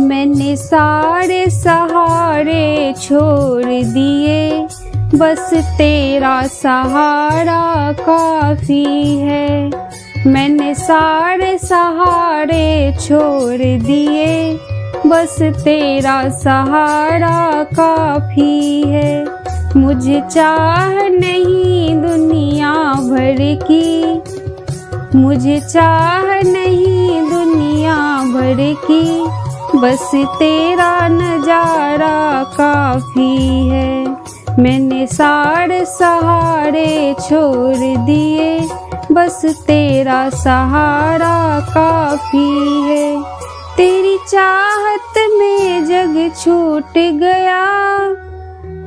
मैंने सारे सहारे छोड़ दिए, बस तेरा सहारा काफी है। मैंने सारे सहारे छोड़ दिए, बस तेरा सहारा काफी है। मुझे चाह नहीं दुनिया भर की, मुझे चाह नहीं दुनिया भर की, बस तेरा नजारा काफी है। मैंने सारे सहारे छोड़ दिए, बस तेरा सहारा काफी है। तेरी चाहत में जग छूट गया,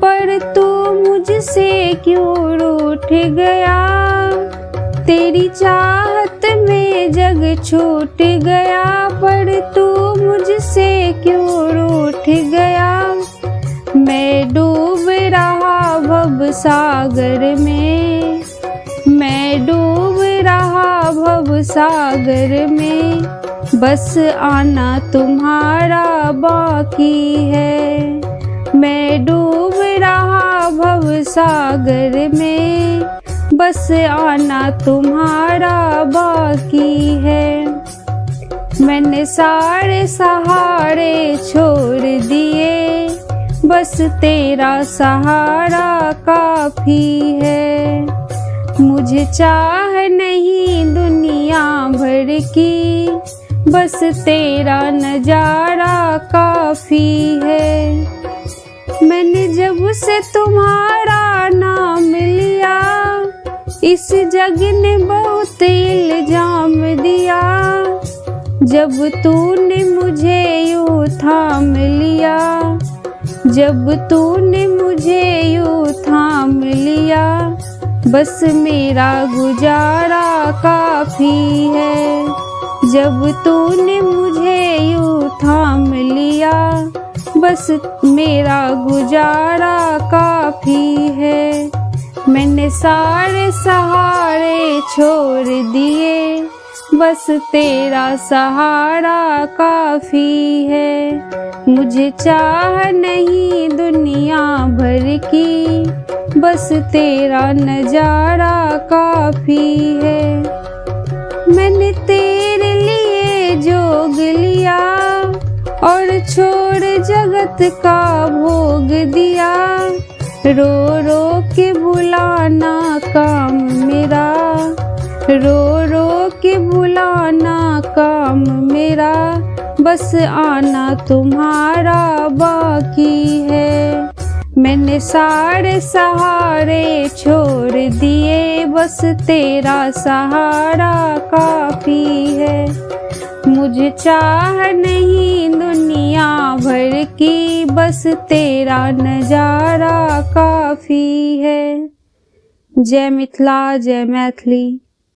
पर तू मुझसे क्यों रूठ गया। तेरी चाहत में जग छूट गया, पर तू मुझसे क्यों रूठ गया। मैं डूब रहा भव सागर में, मैं डूब रहा भव सागर में, बस आना तुम्हारा बाकी है। मैं डूब रहा भव सागर में, बस आना तुम्हारा बाकी है। मैंने सारे सहारे छोड़ दिए, बस तेरा सहारा काफी है। मुझे चाह नहीं दुनिया भर की, बस तेरा नजारा काफी है। मैंने जब से तुम्हारा नाम लिया, इस जग ने बहुत इल्जाम दिया। जब तूने मुझे यूं थाम लिया, जब तूने मुझे यूं थाम लिया, बस मेरा गुजारा काफी है। जब तूने मुझे यूं थाम लिया, बस मेरा गुजारा काफी है। मैंने सारे सहारे छोड़ दिए, बस तेरा सहारा काफी है। मुझे चाह नहीं दुनिया भर की, बस तेरा नजारा काफी है। मैंने तेरे लिए जोग लिया, और छोड़ जगत का भोग दिया। रो रो के बुलाना काम मेरा, रो रो के बुलाना काम मेरा, बस आना तुम्हारा बाकी है। मैंने सारे सहारे छोड़ दिए, बस तेरा सहारा काफी है। मुझे चाह नहीं दुनिया भर की, बस तेरा नजारा काफी है। जय मिथिला, जय मैथिली।